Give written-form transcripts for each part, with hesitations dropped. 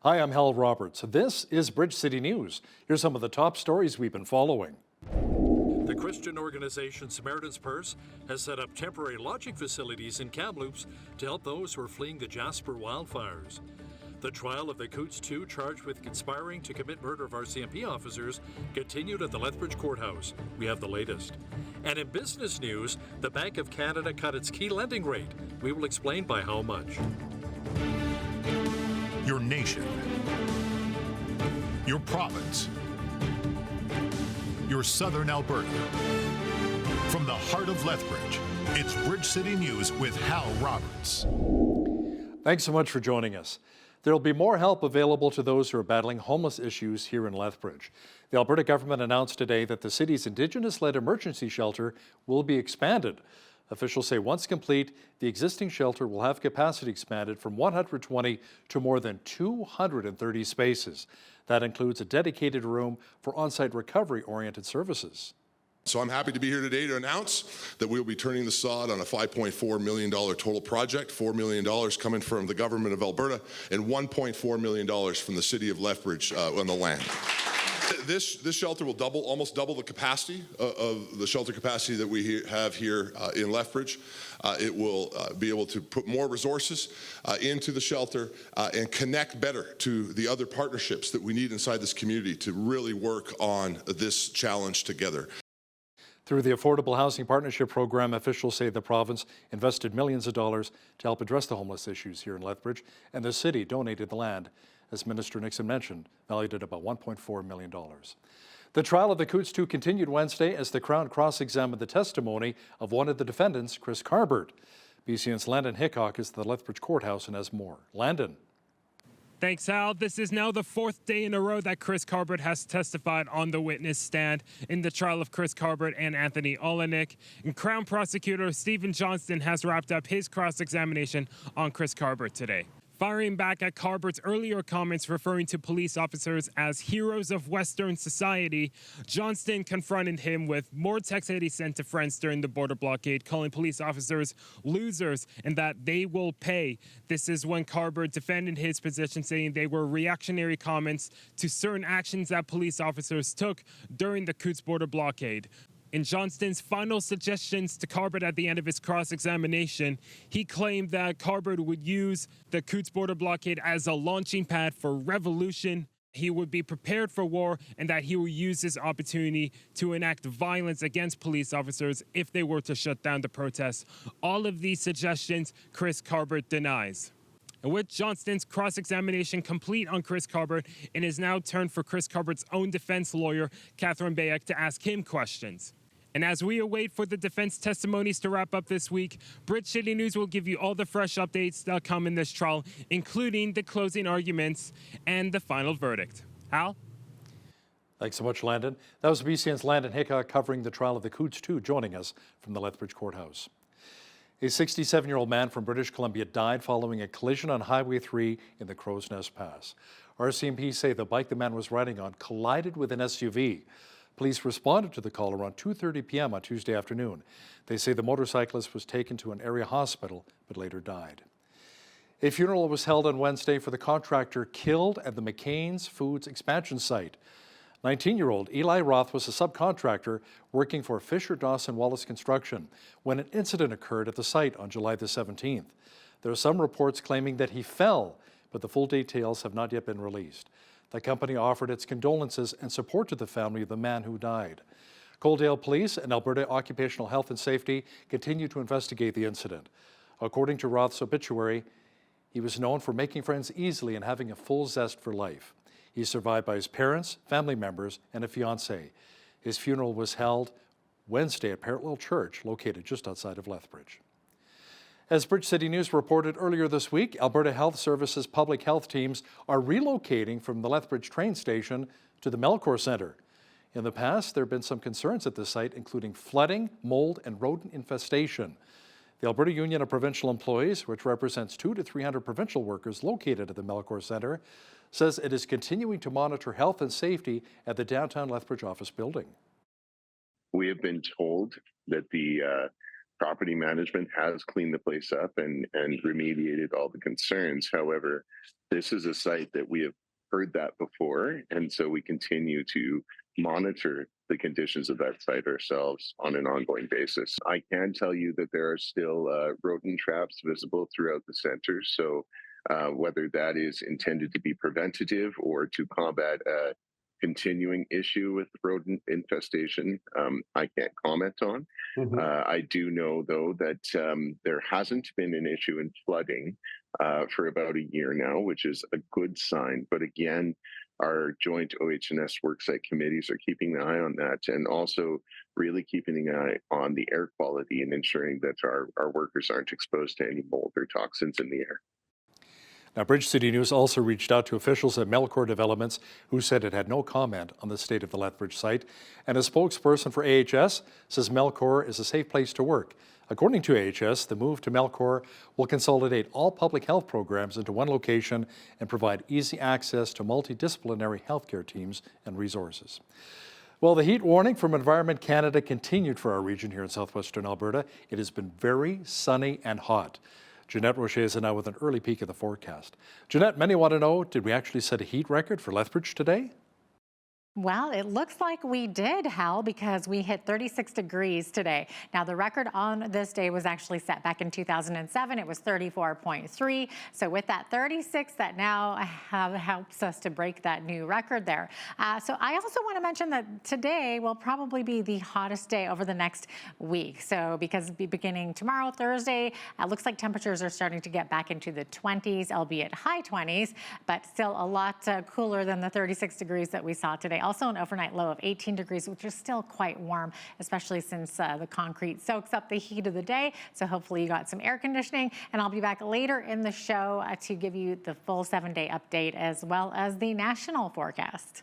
Hi, I'm Hal Roberts. This is Bridge City News. Here's some of the top stories we've been following. The Christian organization Samaritan's Purse has set up temporary lodging facilities in Kamloops to help those who are fleeing the Jasper wildfires. The trial of the Coots 2 charged with conspiring to commit murder of RCMP officers continued at the Lethbridge courthouse. We have the latest. And in business news, the Bank of Canada cut its key lending rate. We will explain by how much. Your nation, your province, your southern Alberta. From the heart of Lethbridge, it's Bridge City News with Hal Roberts. Thanks so much for joining us. There will be more help available to those who are battling homeless issues here in Lethbridge. The Alberta government announced today that the city's Indigenous-led emergency shelter will be expanded. Officials say once complete, the existing shelter will have capacity expanded from 120 to more than 230 spaces. That includes a dedicated room for on-site recovery-oriented services. So I'm happy to be here today to announce that we'll be turning the sod on a $5.4 million total project, $4 million coming from the government of Alberta and $1.4 million from the city of Lethbridge on the land. This shelter will almost double the capacity of the shelter capacity that we have here in Lethbridge. It will be able to put more resources into the shelter and connect better to the other partnerships that we need inside this community to really work on this challenge together. Through the Affordable Housing Partnership Program, officials say the province invested millions of dollars to help address the homeless issues here in Lethbridge, and the city donated the land, as Minister Nixon mentioned, valued at about $1.4 million. The trial of the Coots 2 continued Wednesday as the Crown cross-examined the testimony of one of the defendants, Chris Carbert. BCN's Landon Hickok is at the Lethbridge courthouse and has more. Landon. Thanks, Hal. This is now the fourth day in a row that Chris Carbert has testified on the witness stand in the trial of Chris Carbert and Anthony Olenek. And Crown Prosecutor Stephen Johnston has wrapped up his cross-examination on Chris Carbert today. Firing back at Carbert's earlier comments referring to police officers as heroes of Western society, Johnston confronted him with more texts that he sent to friends during the border blockade, calling police officers losers and that they will pay. This is when Carbert defended his position, saying they were reactionary comments to certain actions that police officers took during the Coots border blockade. In Johnston's final suggestions to Carbert at the end of his cross-examination, he claimed that Carbert would use the Coots border blockade as a launching pad for revolution. He would be prepared for war and that he will use this opportunity to enact violence against police officers if they were to shut down the protests. All of these suggestions Chris Carbert denies. And with Johnston's cross-examination complete on Chris Carbert, it is now turned for Chris Carbert's own defense lawyer, Catherine Bayek, to ask him questions. And as we await for the defense testimonies to wrap up this week, Bridge City News will give you all the fresh updates that come in this trial, including the closing arguments and the final verdict. Hal? Thanks so much, Landon. That was BCN's Landon Hickok covering the trial of the Coots 2, joining us from the Lethbridge courthouse. A 67-year-old man from British Columbia died following a collision on Highway 3 in the Crow's Nest Pass. RCMP say the bike the man was riding on collided with an SUV. Police responded to the call around 2:30 p.m. on Tuesday afternoon. They say the motorcyclist was taken to an area hospital but later died. A funeral was held on Wednesday for the contractor killed at the McCain's Foods expansion site. 19-year-old Eli Roth was a subcontractor working for Fisher Dawson Wallace Construction when an incident occurred at the site on July the 17th. There are some reports claiming that he fell, but the full details have not yet been released. The company offered its condolences and support to the family of the man who died. Coaldale Police and Alberta Occupational Health and Safety continue to investigate the incident. According to Roth's obituary, he was known for making friends easily and having a full zest for life. He's survived by his parents, family members, and a fiancée. His funeral was held Wednesday at Parallel Church, located just outside of Lethbridge. As Bridge City News reported earlier this week, Alberta Health Services public health teams are relocating from the Lethbridge train station to the Melcor Centre. In the past, there have been some concerns at the site, including flooding, mold, and rodent infestation. The Alberta Union of Provincial Employees, which represents 200 to 300 provincial workers located at the Melcor Centre, says it is continuing to monitor health and safety at the downtown Lethbridge office building. We have been told that the property management has cleaned the place up and remediated all the concerns. However, this is a site that we have heard that before, and so we continue to monitor the conditions of that site ourselves on an ongoing basis. I can tell you that there are still rodent traps visible throughout the center, so whether that is intended to be preventative or to combat a continuing issue with rodent infestation, I can't comment on. I do know, though, that there hasn't been an issue in flooding for about a year now, which is a good sign. But again, our joint OH&S worksite committees are keeping an eye on that, and also really keeping an eye on the air quality and ensuring that our workers aren't exposed to any mold or toxins in the air. Now, Bridge City News also reached out to officials at Melcor Developments, who said it had no comment on the state of the Lethbridge site. And a spokesperson for AHS says Melcor is a safe place to work. According to AHS, the move to Melcor will consolidate all public health programs into one location and provide easy access to multidisciplinary healthcare teams and resources. Well, the heat warning from Environment Canada continued for our region here in southwestern Alberta. It has been very sunny and hot. Jeanette Rocher is now with an early peek at the forecast. Jeanette, many want to know, did we actually set a heat record for Lethbridge today? Well, it looks like we did, Hal, because we hit 36 degrees today. Now, the record on this day was actually set back in 2007. It was 34.3. So with that 36, that now helps us to break that new record there. So I also want to mention that today will probably be the hottest day over the next week. So because beginning tomorrow, Thursday, it looks like temperatures are starting to get back into the 20s, albeit high 20s, but still a lot cooler than the 36 degrees that we saw today. Also an overnight low of 18 degrees, which is still quite warm, especially since the concrete soaks up the heat of the day. So hopefully you got some air conditioning, and I'll be back later in the show to give you the full 7-day update as well as the national forecast.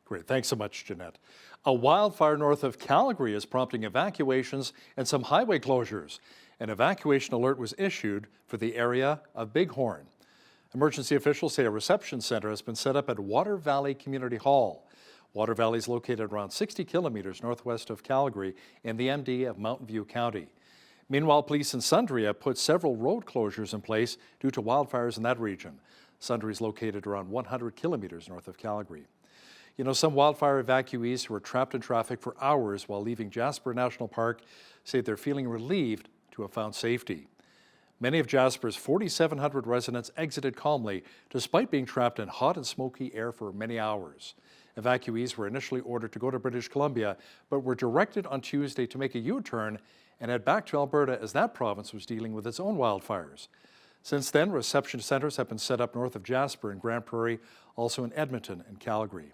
Great. Thanks so much, Jeanette. A wildfire north of Calgary is prompting evacuations and some highway closures. An evacuation alert was issued for the area of Bighorn. Emergency officials say a reception center has been set up at Water Valley Community Hall. Water Valley is located around 60 kilometers northwest of Calgary in the MD of Mountain View County. Meanwhile, police in Sundre have put several road closures in place due to wildfires in that region. Sundre is located around 100 kilometers north of Calgary. You know, some wildfire evacuees who were trapped in traffic for hours while leaving Jasper National Park say they're feeling relieved to have found safety. Many of Jasper's 4,700 residents exited calmly despite being trapped in hot and smoky air for many hours. Evacuees were initially ordered to go to British Columbia, but were directed on Tuesday to make a U-turn and head back to Alberta as that province was dealing with its own wildfires. Since then, reception centers have been set up north of Jasper in Grand Prairie, also in Edmonton and Calgary.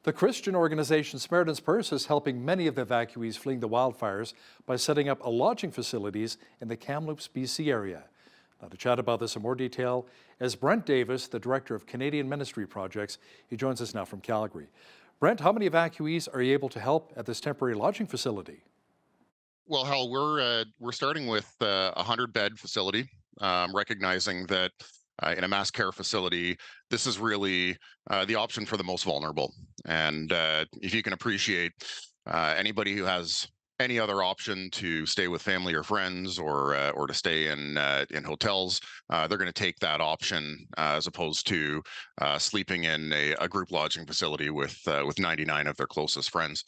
The Christian organization Samaritan's Purse is helping many of the evacuees fleeing the wildfires by setting up lodging facilities in the Kamloops, BC area. Now, to chat about this in more detail is Brent Davis, the Director of Canadian Ministry Projects. He joins us now from Calgary. Brent, how many evacuees are you able to help at this temporary lodging facility? Well, Hal, we're starting with a 100-bed facility, recognizing that in a mass care facility, this is really the option for the most vulnerable. And if you can appreciate anybody who has any other option to stay with family or friends or to stay in hotels, they're going to take that option as opposed to sleeping in a group lodging facility with 99 of their closest friends.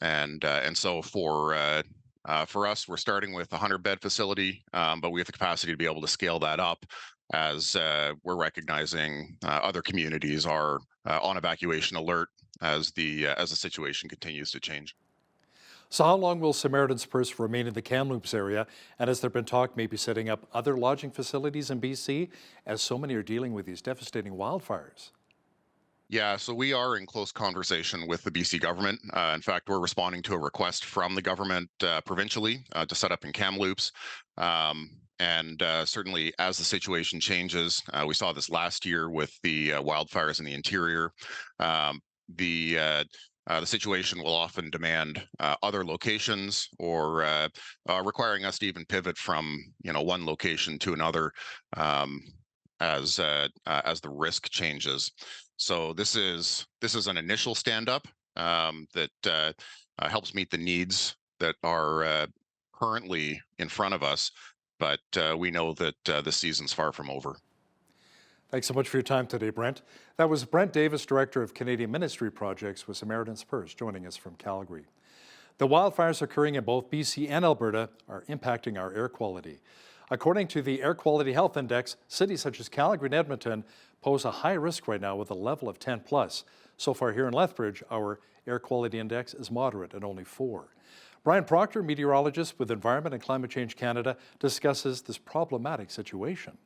And so for us, we're starting with a 100-bed facility, but we have the capacity to be able to scale that up as we're recognizing other communities are on evacuation alert as the situation continues to change. So how long will Samaritan's Purse remain in the Kamloops area? And has there been talk maybe setting up other lodging facilities in BC, as so many are dealing with these devastating wildfires? Yeah, so we are in close conversation with the BC government. In fact, we're responding to a request from the government provincially to set up in Kamloops. And certainly as the situation changes, we saw this last year with the wildfires in the interior. The situation will often demand other locations or requiring us to even pivot from one location to another as the risk changes. So this is an initial stand-up that helps meet the needs that are currently in front of us, but we know that the season's far from over. Thanks so much for your time today, Brent. That was Brent Davis, Director of Canadian Ministry Projects with Samaritan's Purse, joining us from Calgary. The wildfires occurring in both BC and Alberta are impacting our air quality. According to the Air Quality Health Index, cities such as Calgary and Edmonton pose a high risk right now with a level of 10+. So far here in Lethbridge, our air quality index is moderate at only 4. Brian Proctor, meteorologist with Environment and Climate Change Canada, discusses this problematic situation.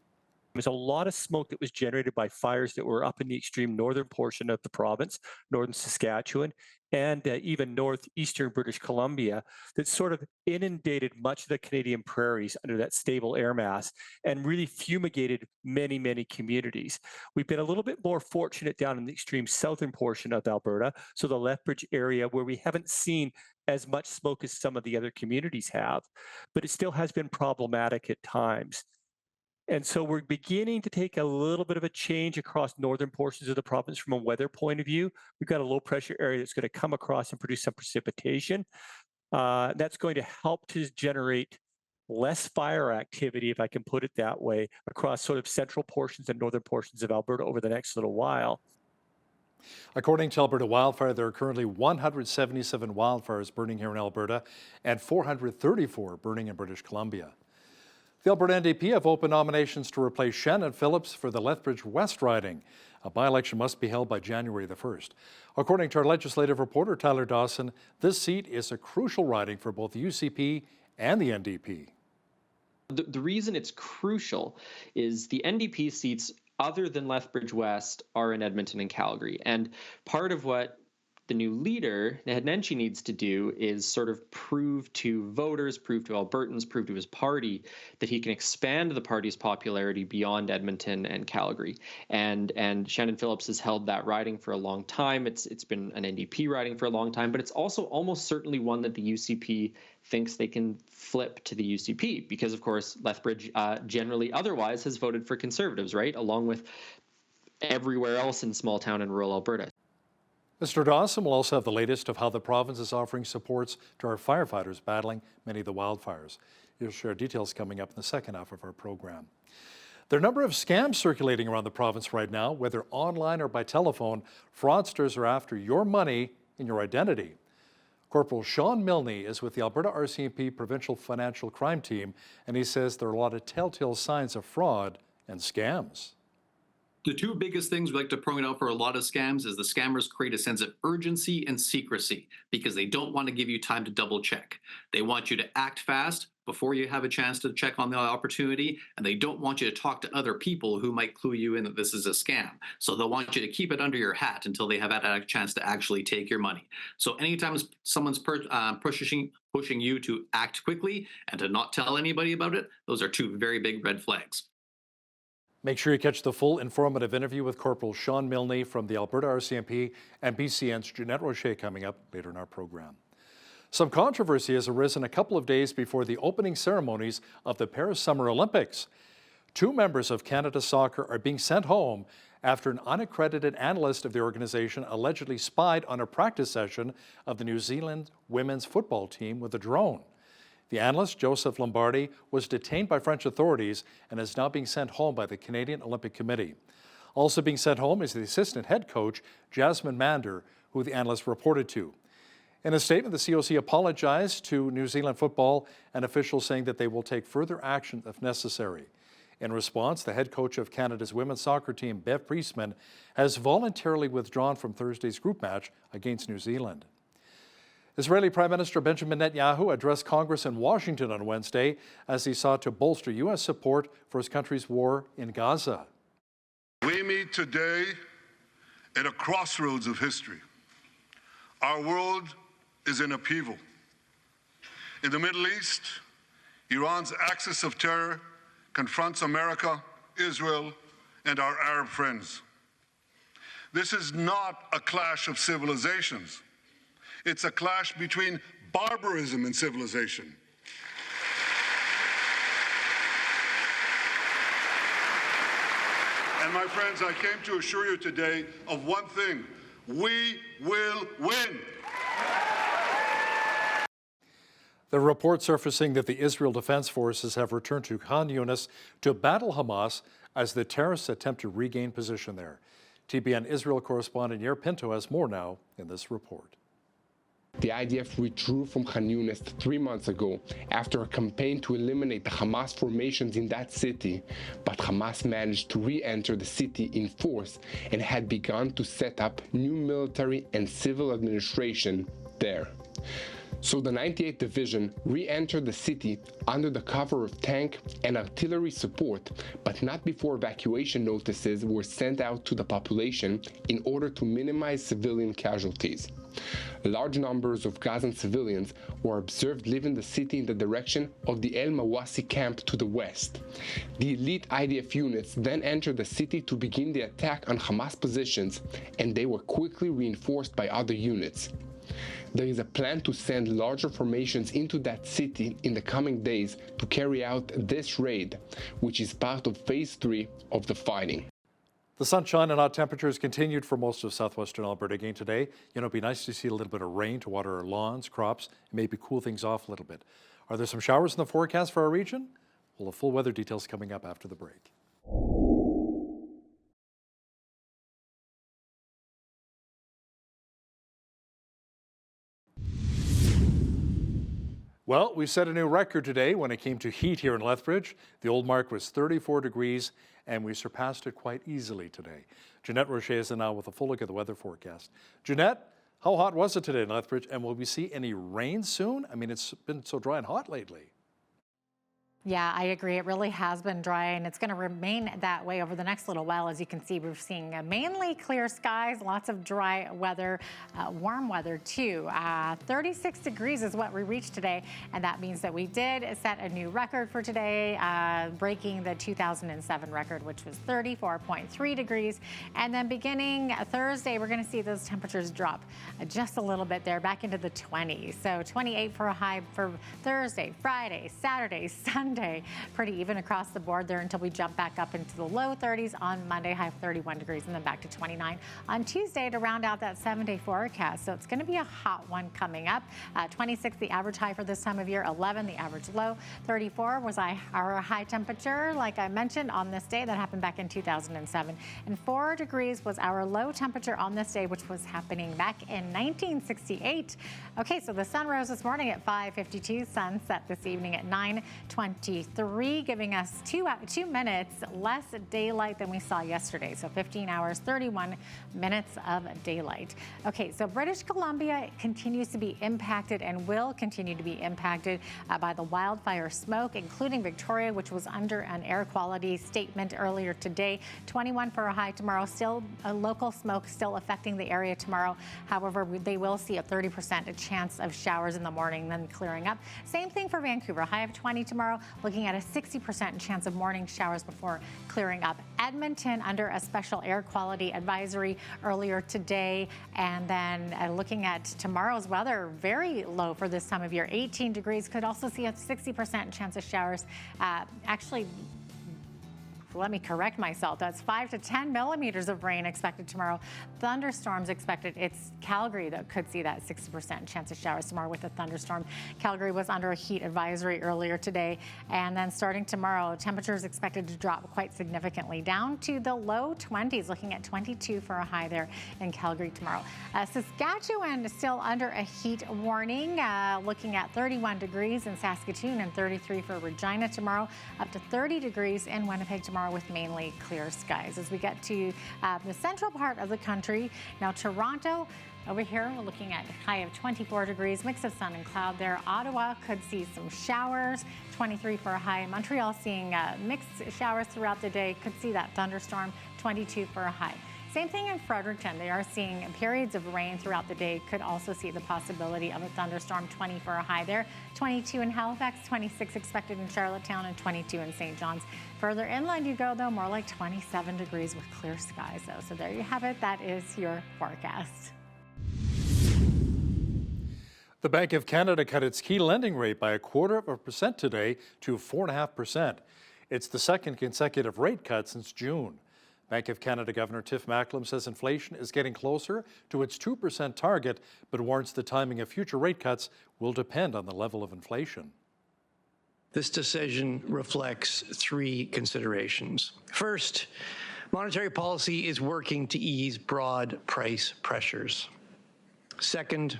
There's a lot of smoke that was generated by fires that were up in the extreme northern portion of the province, northern Saskatchewan, and even northeastern British Columbia, that sort of inundated much of the Canadian prairies under that stable air mass and really fumigated many, many communities. We've been a little bit more fortunate down in the extreme southern portion of Alberta, so the Lethbridge area, where we haven't seen as much smoke as some of the other communities have, but it still has been problematic at times. And so we're beginning to take a little bit of a change across northern portions of the province from a weather point of view. We've got a low pressure area that's going to come across and produce some precipitation. That's going to help to generate less fire activity, if I can put it that way, across sort of central portions and northern portions of Alberta over the next little while. According to Alberta Wildfire, there are currently 177 wildfires burning here in Alberta and 434 burning in British Columbia. The Alberta NDP have opened nominations to replace Shannon Phillips for the Lethbridge West riding. A by-election must be held by January the 1st. According to our legislative reporter, Tyler Dawson, this seat is a crucial riding for both the UCP and the NDP. The reason it's crucial is the NDP seats other than Lethbridge West are in Edmonton and Calgary. And part of what the new leader, Ned Nenshi, needs to do is sort of prove to voters, prove to Albertans, prove to his party that he can expand the party's popularity beyond Edmonton and Calgary. And Shannon Phillips has held that riding for a long time. It's been an NDP riding for a long time, but it's also almost certainly one that the UCP thinks they can flip to the UCP because, of course, Lethbridge generally otherwise has voted for Conservatives, right, along with everywhere else in small town and rural Alberta. Mr. Dawson will also have the latest of how the province is offering supports to our firefighters battling many of the wildfires. He'll share details coming up in the second half of our program. There are a number of scams circulating around the province right now, whether online or by telephone. Fraudsters are after your money and your identity. Corporal Sean Milne is with the Alberta RCMP Provincial Financial Crime Team, and he says there are a lot of telltale signs of fraud and scams. The two biggest things we like to point out for a lot of scams is the scammers create a sense of urgency and secrecy because they don't want to give you time to double check. They want you to act fast before you have a chance to check on the opportunity, and they don't want you to talk to other people who might clue you in that this is a scam. So they'll want you to keep it under your hat until they have had a chance to actually take your money. So anytime someone's pushing you to act quickly and to not tell anybody about it, those are two very big red flags. Make sure you catch the full informative interview with Corporal Sean Milne from the Alberta RCMP and BCN's Jeanette Rocher coming up later in our program. Some controversy has arisen a couple of days before the opening ceremonies of the Paris Summer Olympics. 2 members of Canada Soccer are being sent home after an unaccredited analyst of the organization allegedly spied on a practice session of the New Zealand women's football team with a drone. The analyst, Joseph Lombardi, was detained by French authorities and is now being sent home by the Canadian Olympic Committee. Also being sent home is the assistant head coach, Jasmine Mander, who the analyst reported to. In a statement, the COC apologized to New Zealand football and officials saying that they will take further action if necessary. In response, the head coach of Canada's women's soccer team, Bev Priestman, has voluntarily withdrawn from Thursday's group match against New Zealand. Israeli Prime Minister Benjamin Netanyahu addressed Congress in Washington on Wednesday as he sought to bolster U.S. support for his country's war in Gaza. We meet today at a crossroads of history. Our world is in upheaval. In the Middle East, Iran's axis of terror confronts America, Israel, and our Arab friends. This is not a clash of civilizations. It's a clash between barbarism and civilization. And my friends, I came to assure you today of one thing: we will win. The report surfacing that the Israel Defense Forces have returned to Khan Yunis to battle Hamas as the terrorists attempt to regain position there. TBN Israel correspondent Yair Pinto has more now in this report. The IDF withdrew from Khan Yunis 3 months ago after a campaign to eliminate the Hamas formations in that city, but Hamas managed to re-enter the city in force and had begun to set up new military and civil administration there. So the 98th Division re-entered the city under the cover of tank and artillery support, but not before evacuation notices were sent out to the population in order to minimize civilian casualties. Large numbers of Gazan civilians were observed leaving the city in the direction of the El Mawasi camp to the west. The elite IDF units then entered the city to begin the attack on Hamas positions, and they were quickly reinforced by other units. There is a plan to send larger formations into that city in the coming days to carry out this raid, which is part of Phase 3 of the fighting. The sunshine and hot temperatures continued for most of southwestern Alberta again today. You know, it'd be nice to see a little bit of rain to water our lawns, crops, and maybe cool things off a little bit. Are there some showers in the forecast for our region? Well, the full weather details coming up after the break. Well, we set a new record today when it came to heat here in Lethbridge. The old mark was 34 degrees, and we surpassed it quite easily today. Jeanette Rocher is now with a full look at the weather forecast. Jeanette, how hot was it today in Lethbridge, and will we see any rain soon? I mean, it's been so dry and hot lately. Yeah, I agree. It really has been dry, and it's going to remain that way over the next little while. As you can see, we're seeing mainly clear skies, lots of dry weather, warm weather too. 36 degrees is what we reached today, and that means that we did set a new record for today, breaking the 2007 record, which was 34.3 degrees. And then beginning Thursday, we're going to see those temperatures drop just a little bit there, back into the 20s. So 28 for a high for Thursday, Friday, Saturday, Sunday. Pretty even across the board there until we jump back up into the low 30s on Monday, high of 31 degrees, and then back to 29 on Tuesday to round out that 7-day forecast. So it's going to be a hot one coming up. 26 the average high for this time of year, 11 the average low, 34 was our high temperature, like I mentioned, on this day. That happened back in 2007. And 4 degrees was our low temperature on this day, which was happening back in 1968. Okay, so the sun rose this morning at 5:52, sun set this evening at 9:23, giving us 2 minutes less daylight than we saw yesterday. So 15 hours, 31 minutes of daylight. Okay, so British Columbia continues to be impacted and will continue to be impacted by the wildfire smoke, including Victoria, which was under an air quality statement earlier today. 21 for a high tomorrow, still a local smoke still affecting the area tomorrow. However, they will see a 30% chance of showers in the morning, then clearing up. Same thing for Vancouver, high of 20 tomorrow, looking at a 60% chance of morning showers before clearing up. Edmonton under a special air quality advisory earlier today, and then looking at tomorrow's weather, very low for this time of year, 18 degrees. Could also see a 60% chance of showers. Actually, let me correct myself. That's 5 to 10 millimeters of rain expected tomorrow. Thunderstorms expected. It's Calgary that could see that 60% chance of showers tomorrow with a thunderstorm. Calgary was under a heat advisory earlier today. And then starting tomorrow, temperatures expected to drop quite significantly down to the low 20s, looking at 22 for a high there in Calgary tomorrow. Saskatchewan is still under a heat warning, looking at 31 degrees in Saskatoon and 33 for Regina tomorrow, up to 30 degrees in Winnipeg tomorrow with mainly clear skies. As we get to the central part of the country, now Toronto, over here, we're looking at a high of 24 degrees, mix of sun and cloud there. Ottawa could see some showers, 23 for a high. Montreal seeing mixed showers throughout the day, could see that thunderstorm, 22 for a high. Same thing in Fredericton. They are seeing periods of rain throughout the day. Could also see the possibility of a thunderstorm, 20 for a high there. 22 in Halifax, 26 expected in Charlottetown, and 22 in St. John's. Further inland you go, though, more like 27 degrees with clear skies, though. So there you have it. That is your forecast. The Bank of Canada cut its key lending rate by 0.25% today to 4.5%. It's the second consecutive rate cut since June. Bank of Canada Governor Tiff Macklem says inflation is getting closer to its 2% target, but warns the timing of future rate cuts will depend on the level of inflation. This decision reflects three considerations. First, monetary policy is working to ease broad price pressures. Second,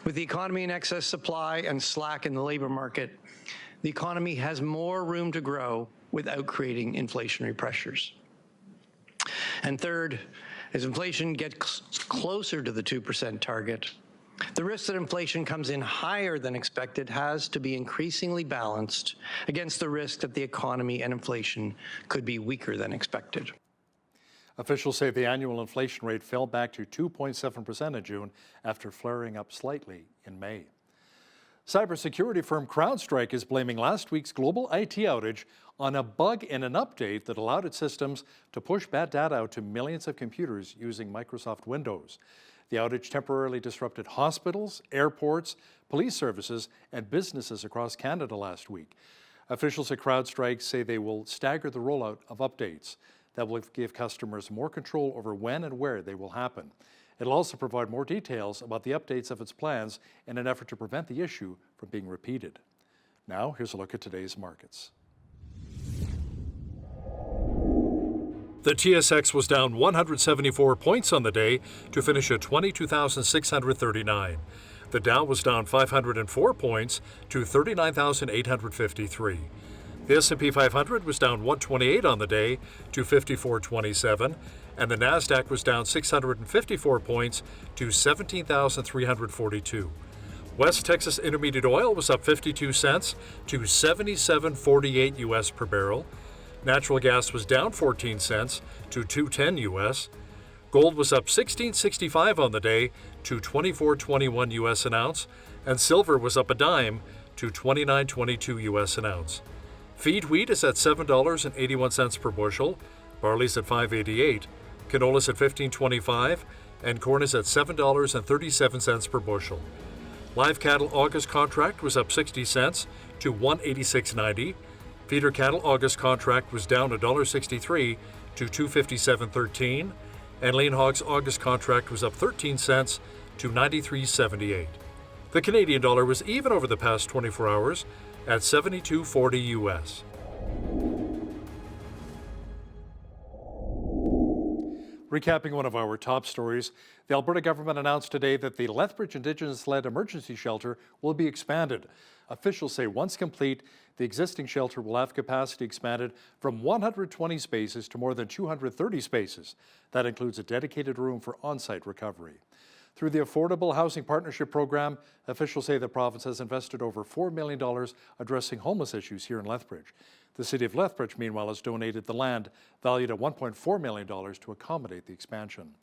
with the economy in excess supply and slack in the labor market, the economy has more room to grow without creating inflationary pressures. And third, as inflation gets closer to the 2% target, the risk that inflation comes in higher than expected has to be increasingly balanced against the risk that the economy and inflation could be weaker than expected. Officials say the annual inflation rate fell back to 2.7% in June after flaring up slightly in May. Cybersecurity firm CrowdStrike is blaming last week's global IT outage on a bug in an update that allowed its systems to push bad data out to millions of computers using Microsoft Windows. The outage temporarily disrupted hospitals, airports, police services, and businesses across Canada last week. Officials at CrowdStrike say they will stagger the rollout of updates that will give customers more control over when and where they will happen. It'll also provide more details about the updates of its plans in an effort to prevent the issue from being repeated. Now, here's a look at today's markets. The TSX was down 174 points on the day to finish at 22,639. The Dow was down 504 points to 39,853. The S&P 500 was down 128 on the day to 5427, and the Nasdaq was down 654 points to 17,342. West Texas Intermediate Oil was up 52 cents to 77.48 US per barrel. Natural gas was down 14 cents to 2.10 US. Gold was up 16.65 on the day to 24.21 US an ounce, and silver was up a dime to 29.22 US an ounce. Feed wheat is at $7.81 per bushel, barley's at $5.88, canola's at $15.25, and corn is at $7.37 per bushel. Live cattle August contract was up 60 cents to $186.90. Feeder cattle August contract was down $1.63 to $257.13, and lean hogs August contract was up 13 cents to $93.78. The Canadian dollar was even over the past 24 hours at 72.40 US. Recapping one of our top stories, the Alberta government announced today that the Lethbridge Indigenous-led emergency shelter will be expanded. Officials say once complete, the existing shelter will have capacity expanded from 120 spaces to more than 230 spaces. That includes a dedicated room for on-site recovery. Through the Affordable Housing Partnership Program, officials say the province has invested over $4 million addressing homeless issues here in Lethbridge. The City of Lethbridge, meanwhile, has donated the land valued at $1.4 million to accommodate the expansion.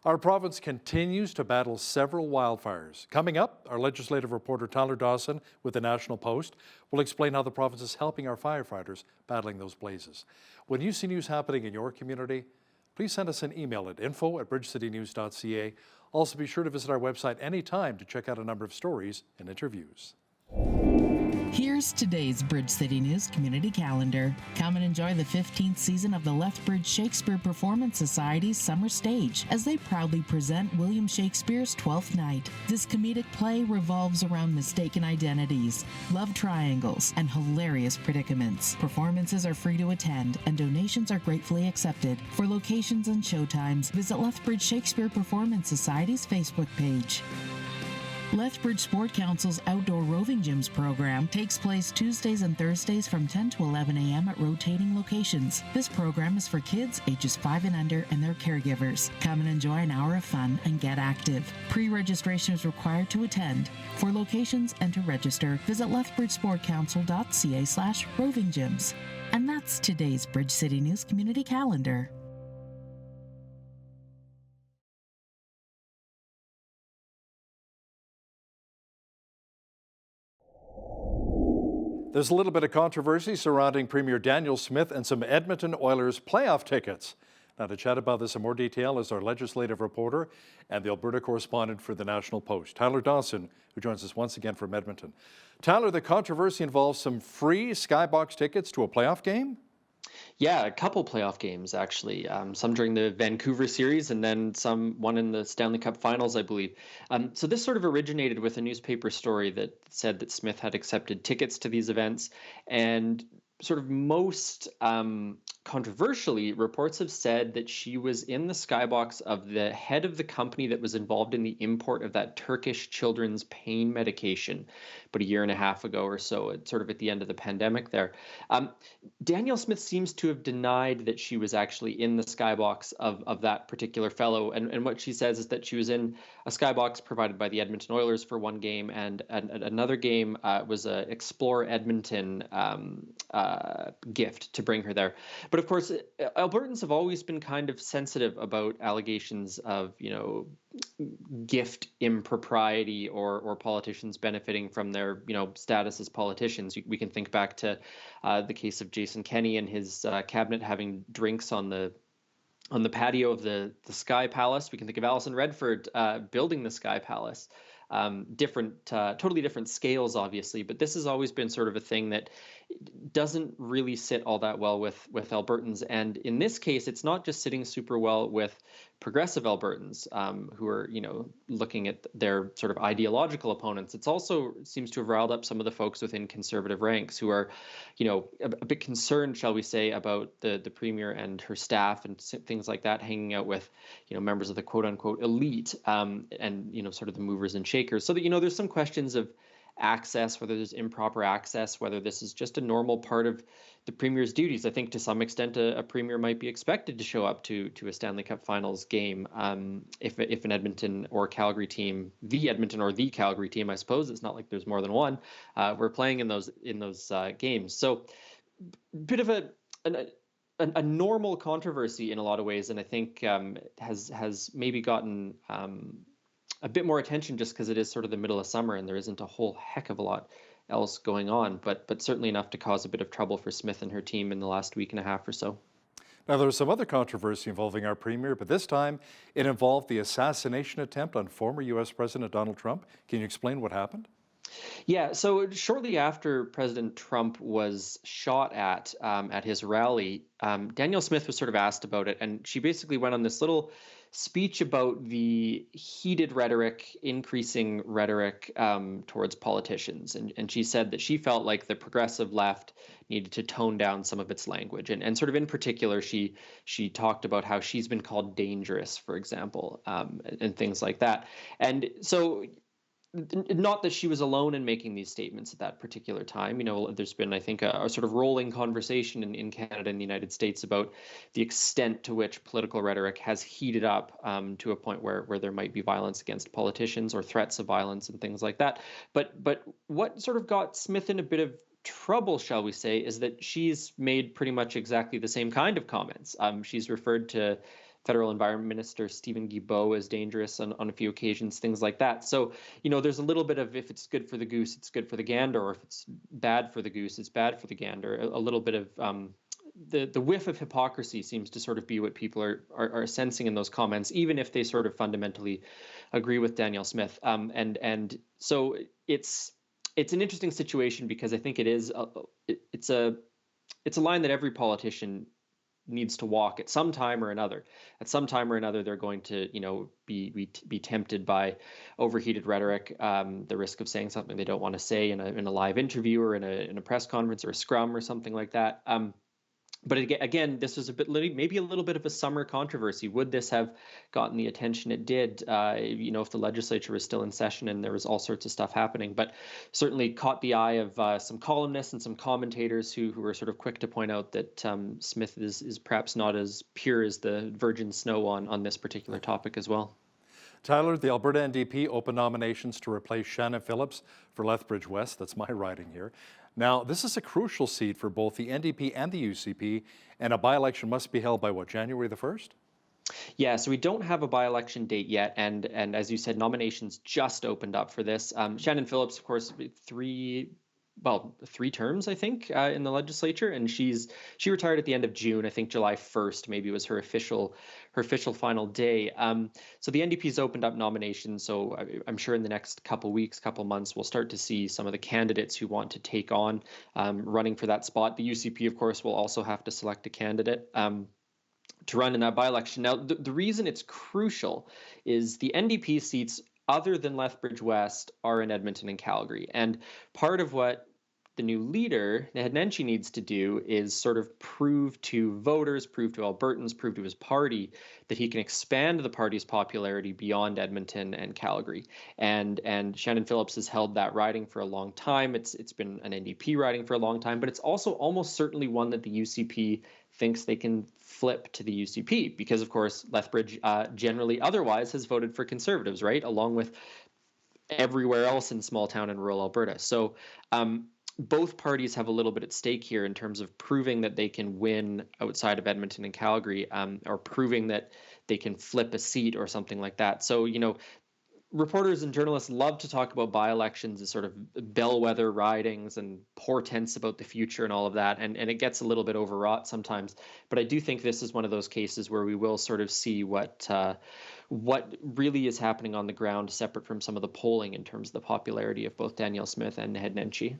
Our province continues to battle several wildfires. Coming up, our legislative reporter Tyler Dawson with the National Post will explain how the province is helping our firefighters battling those blazes. When you see news happening in your community, please send us an email at info@bridgecitynews.ca. Also, be sure to visit our website anytime to check out a number of stories and interviews. Here's today's Bridge City News Community Calendar. Come and enjoy the 15th season of the Lethbridge Shakespeare Performance Society's Summer Stage as they proudly present William Shakespeare's Twelfth Night. This comedic play revolves around mistaken identities, love triangles, and hilarious predicaments. Performances are free to attend, and donations are gratefully accepted. For locations and showtimes, visit Lethbridge Shakespeare Performance Society's Facebook page. Lethbridge Sport Council's Outdoor Roving Gyms program takes place Tuesdays and Thursdays from 10 to 11 a.m. at rotating locations. This program is for kids ages 5 and under and their caregivers. Come and enjoy an hour of fun and get active. Pre-registration is required to attend. For locations and to register, visit lethbridgesportcouncil.ca/roving gyms. And that's today's Bridge City News Community Calendar. There's a little bit of controversy surrounding Premier Daniel Smith and some Edmonton Oilers playoff tickets. Now, to chat about this in more detail is our legislative reporter and the Alberta correspondent for the National Post, Tyler Dawson, who joins us once again from Edmonton. Tyler, the controversy involves some free skybox tickets to a playoff game? Yeah, a couple playoff games actually. Some during the Vancouver series, and then one in the Stanley Cup Finals, I believe. So this sort of originated with a newspaper story that said that Smith had accepted tickets to these events, and sort of most controversially, reports have said that she was in the skybox of the head of the company that was involved in the import of that Turkish children's pain medication, about a year and a half ago or so, sort of at the end of the pandemic there. Danielle Smith seems to have denied that she was actually in the skybox of that particular fellow. And what she says is that she was in a skybox provided by the Edmonton Oilers for one game, and another game was a Explore Edmonton gift to bring her there. But of course, Albertans have always been kind of sensitive about allegations of, gift impropriety or politicians benefiting from their, status as politicians. We can think back to the case of Jason Kenney and his cabinet having drinks on the patio of the Sky Palace. We can think of Alison Redford building the Sky Palace. Totally different scales, obviously, but this has always been sort of a thing that doesn't really sit all that well with Albertans. And in this case, it's not just sitting super well with progressive Albertans who are, looking at their sort of ideological opponents. It's also seems to have riled up some of the folks within conservative ranks who are, a bit concerned, shall we say, about the premier and her staff and things like that, hanging out with, members of the quote unquote elite and, sort of the movers and shakers. So that, there's some questions of access, whether there's improper access, whether this is just a normal part of the premier's duties. I think to some extent a premier might be expected to show up to a Stanley Cup Finals game if an Edmonton or Calgary team, the Edmonton or the Calgary team, I suppose, it's not like there's more than one, we're playing in those games. So bit of a normal controversy in a lot of ways, and I think has maybe gotten a bit more attention just because it is sort of the middle of summer and there isn't a whole heck of a lot else going on, but certainly enough to cause a bit of trouble for Smith and her team in the last week and a half or so. Now, there was some other controversy involving our premier, but this time it involved the assassination attempt on former U.S. President Donald Trump. Can you explain what happened? Yeah, so shortly after President Trump was shot at his rally, Danielle Smith was sort of asked about it, and she basically went on this little speech about the heated rhetoric, increasing rhetoric towards politicians. And she said that she felt like the progressive left needed to tone down some of its language. And sort of in particular, she talked about how she's been called dangerous, for example, and things like that. And so not that she was alone in making these statements at that particular time. There's been, I think, a sort of rolling conversation in Canada and the United States about the extent to which political rhetoric has heated up to a point where there might be violence against politicians or threats of violence and things like that. But what sort of got Smith in a bit of trouble, shall we say, is that she's made pretty much exactly the same kind of comments. She's referred to Federal Environment Minister Stephen Guilbeault as dangerous on a few occasions, things like that. So, there's a little bit of, if it's good for the goose, it's good for the gander, or if it's bad for the goose, it's bad for the gander. A little bit of the whiff of hypocrisy seems to sort of be what people are sensing in those comments, even if they sort of fundamentally agree with Danielle Smith. And so it's an interesting situation because I think it's a line that every politician needs to walk at some time or another. At some time or another, they're going to, be tempted by overheated rhetoric, the risk of saying something they don't want to say in a live interview or in a press conference or a scrum or something like that. But again, this was maybe a little bit of a summer controversy. Would this have gotten the attention it did, if the legislature was still in session and there was all sorts of stuff happening? But certainly caught the eye of some columnists and some commentators who were sort of quick to point out that Smith is perhaps not as pure as the virgin snow on this particular topic as well. Tyler, the Alberta NDP opened nominations to replace Shannon Phillips for Lethbridge West. That's my riding here. Now, this is a crucial seat for both the NDP and the UCP, and a by-election must be held by what, January the 1st? Yeah, so we don't have a by-election date yet, and as you said, nominations just opened up for this. Shannon Phillips, of course, well, 3 terms, I think, in the legislature, and she retired at the end of June. I think July 1st maybe was her official final day. So the NDP's opened up nominations. So I'm sure in the next couple weeks, couple months, we'll start to see some of the candidates who want to take on running for that spot. The UCP, of course, will also have to select a candidate to run in that by-election. Now, the reason it's crucial is the NDP seats other than Lethbridge West are in Edmonton and Calgary. And part of what the new leader, Naheed Nenshi, needs to do is sort of prove to voters, prove to Albertans, prove to his party that he can expand the party's popularity beyond Edmonton and Calgary. And Shannon Phillips has held that riding for a long time. It's been an NDP riding for a long time, but it's also almost certainly one that the UCP thinks they can flip to the UCP because, of course, Lethbridge generally otherwise has voted for Conservatives, right, along with everywhere else in small town and rural Alberta. So both parties have a little bit at stake here in terms of proving that they can win outside of Edmonton and Calgary, or proving that they can flip a seat or something like that. So, reporters and journalists love to talk about by-elections as sort of bellwether ridings and portents about the future and all of that, and it gets a little bit overwrought sometimes. But I do think this is one of those cases where we will sort of see what really is happening on the ground, separate from some of the polling in terms of the popularity of both Danielle Smith and Naheed Nenshi.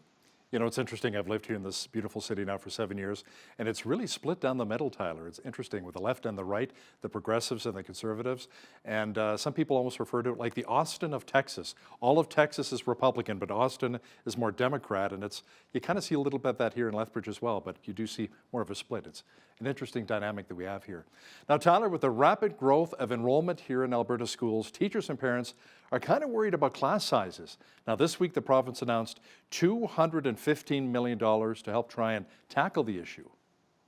It's interesting. I've lived here in this beautiful city now for 7 years, and it's really split down the middle, Tyler. It's interesting with the left and the right, the progressives and the conservatives. And some people almost refer to it like the Austin of Texas. All of Texas is Republican, but Austin is more Democrat. And you kind of see a little bit of that here in Lethbridge as well, but you do see more of a split. It's an interesting dynamic that we have here. Now, Tyler, with the rapid growth of enrollment here in Alberta schools, teachers and parents are kind of worried about class sizes. Now, this week, the province announced $215 million to help try and tackle the issue.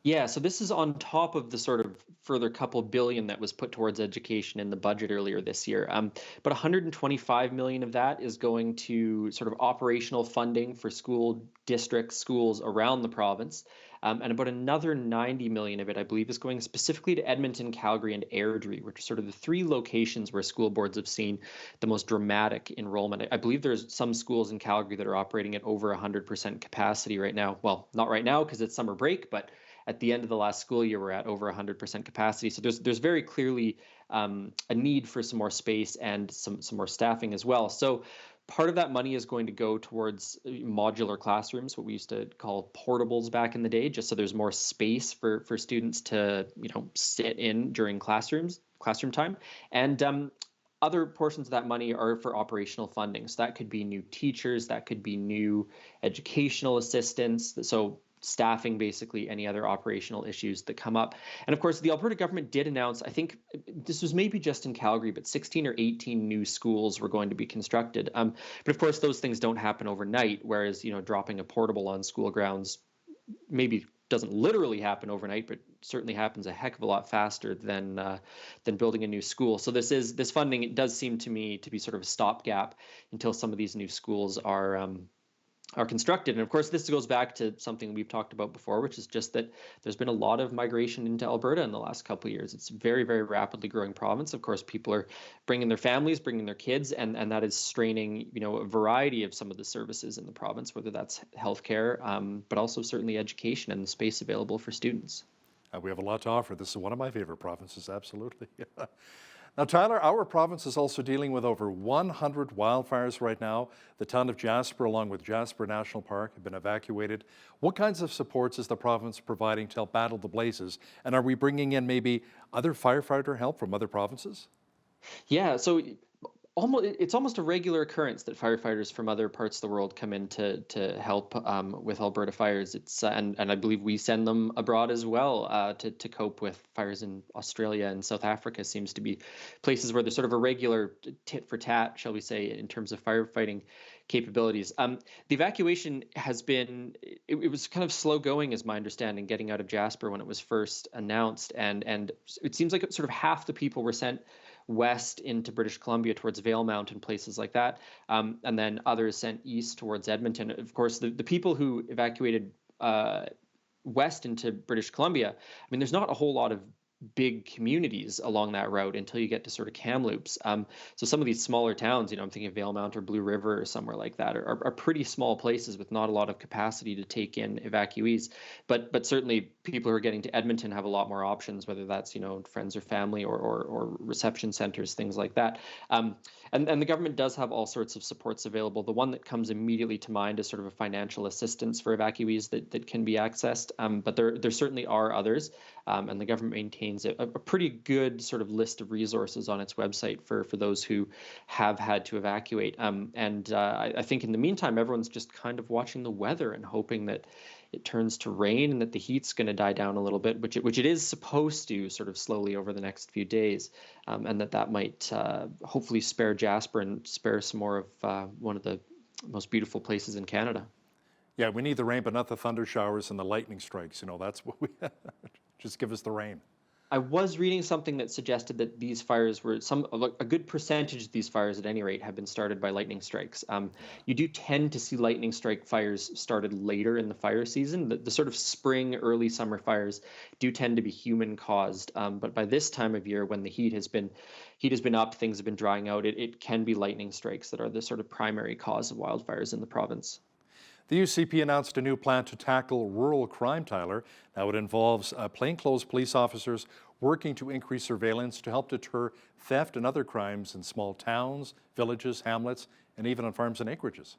Yeah, so this is on top of the sort of further couple billion that was put towards education in the budget earlier this year. But 125 million of that is going to sort of operational funding for school districts, schools around the province. And about another 90 million of it, I believe, is going specifically to Edmonton, Calgary, and Airdrie, which are sort of the 3 locations where school boards have seen the most dramatic enrollment. I believe there's some schools in Calgary that are operating at over 100% capacity right now. Well, not right now because it's summer break, but at the end of the last school year, we're at over 100% capacity. So there's very clearly a need for some more space and some more staffing as well. So part of that money is going to go towards modular classrooms, what we used to call portables back in the day, just so there's more space for students to sit in during classroom time. And other portions of that money are for operational funding. So that could be new teachers, that could be new educational assistants. So staffing, basically any other operational issues that come up. And of course, the Alberta government did announce, I think this was maybe just in Calgary, but 16 or 18 new schools were going to be constructed. But of course, those things don't happen overnight, whereas, dropping a portable on school grounds maybe doesn't literally happen overnight, but certainly happens a heck of a lot faster than building a new school. So this funding, it does seem to me to be sort of a stopgap until some of these new schools are constructed. And of course, this goes back to something we've talked about before, which is just that there's been a lot of migration into Alberta in the last couple of years. It's a very, very rapidly growing province. Of course, people are bringing their families, bringing their kids, and that is straining, a variety of some of the services in the province, whether that's healthcare, but also certainly education and the space available for students. We have a lot to offer. This is one of my favorite provinces, absolutely. Now, Tyler, our province is also dealing with over 100 wildfires right now. The town of Jasper, along with Jasper National Park, have been evacuated. What kinds of supports is the province providing to help battle the blazes? And are we bringing in maybe other firefighter help from other provinces? Yeah, so it's almost a regular occurrence that firefighters from other parts of the world come in to help with Alberta fires. It's and I believe we send them abroad as well to cope with fires in Australia and South Africa. Seems to be places where there's sort of a regular tit for tat, shall we say, in terms of firefighting capabilities. The evacuation has been, it was kind of slow going, is my understanding, getting out of Jasper when it was first announced, and it seems like sort of half the people were sent west into British Columbia towards Valemount and places like that, and then others sent east towards Edmonton. Of course, the people who evacuated west into British Columbia, I mean, there's not a whole lot of big communities along that route until you get to sort of Kamloops. So some of these smaller towns, I'm thinking of Valemount or Blue River or somewhere like that, are pretty small places with not a lot of capacity to take in evacuees. But certainly people who are getting to Edmonton have a lot more options, whether that's friends or family or reception centers, things like that. And the government does have all sorts of supports available. The one that comes immediately to mind is sort of a financial assistance for evacuees that can be accessed. But there certainly are others, and the government maintains a pretty good sort of list of resources on its website for those who have had to evacuate. I think in the meantime, everyone's just kind of watching the weather and hoping that it turns to rain and that the heat's going to die down a little bit, which it is supposed to sort of slowly over the next few days, and that might hopefully spare Jasper and spare some more of one of the most beautiful places in Canada. Yeah, we need the rain, but not the thunder showers and the lightning strikes. That's what we just give us the rain. I was reading something that suggested that these fires were a good percentage of these fires, at any rate, have been started by lightning strikes. You do tend to see lightning strike fires started later in the fire season. The sort of spring, early summer fires do tend to be human caused. But by this time of year, when the heat has been up, things have been drying out, it can be lightning strikes that are the sort of primary cause of wildfires in the province. The UCP announced a new plan to tackle rural crime, Tyler. Now it involves plainclothes police officers working to increase surveillance to help deter theft and other crimes in small towns, villages, hamlets, and even on farms and acreages.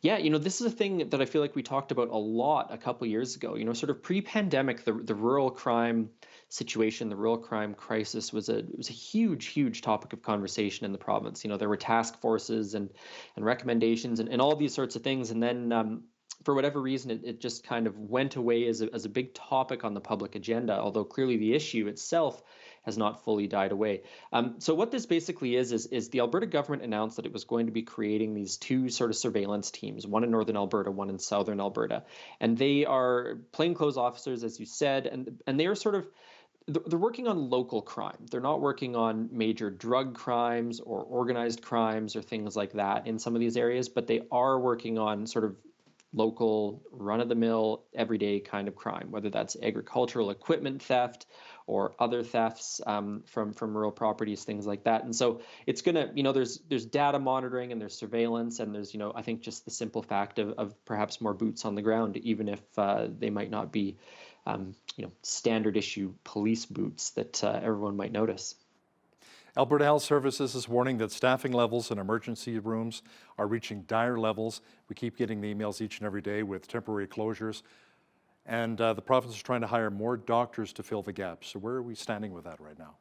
Yeah, this is a thing that I feel like we talked about a lot a couple years ago. Sort of pre-pandemic, the rural crime situation, the rural crime crisis was a huge topic of conversation in the province. There were task forces and recommendations and all these sorts of things. And then for whatever reason, it just kind of went away as a big topic on the public agenda, although clearly the issue itself has not fully died away. So what this basically is the Alberta government announced that it was going to be creating these two sort of surveillance teams, one in northern Alberta, one in southern Alberta. And they are plainclothes officers, as you said, and they are sort of, they're working on local crime. They're not working on major drug crimes or organized crimes or things like that in some of these areas, but they are working on sort of local, run-of-the-mill, everyday kind of crime, whether that's agricultural equipment theft or other thefts from rural properties, things like that. And so it's going to, there's data monitoring and there's surveillance and there's, I think just the simple fact of perhaps more boots on the ground, even if they might not be, standard issue police boots that everyone might notice. Alberta Health Services is warning that staffing levels in emergency rooms are reaching dire levels. We keep getting the emails each and every day with temporary closures. And the province is trying to hire more doctors to fill the gaps. So where are we standing with that right now?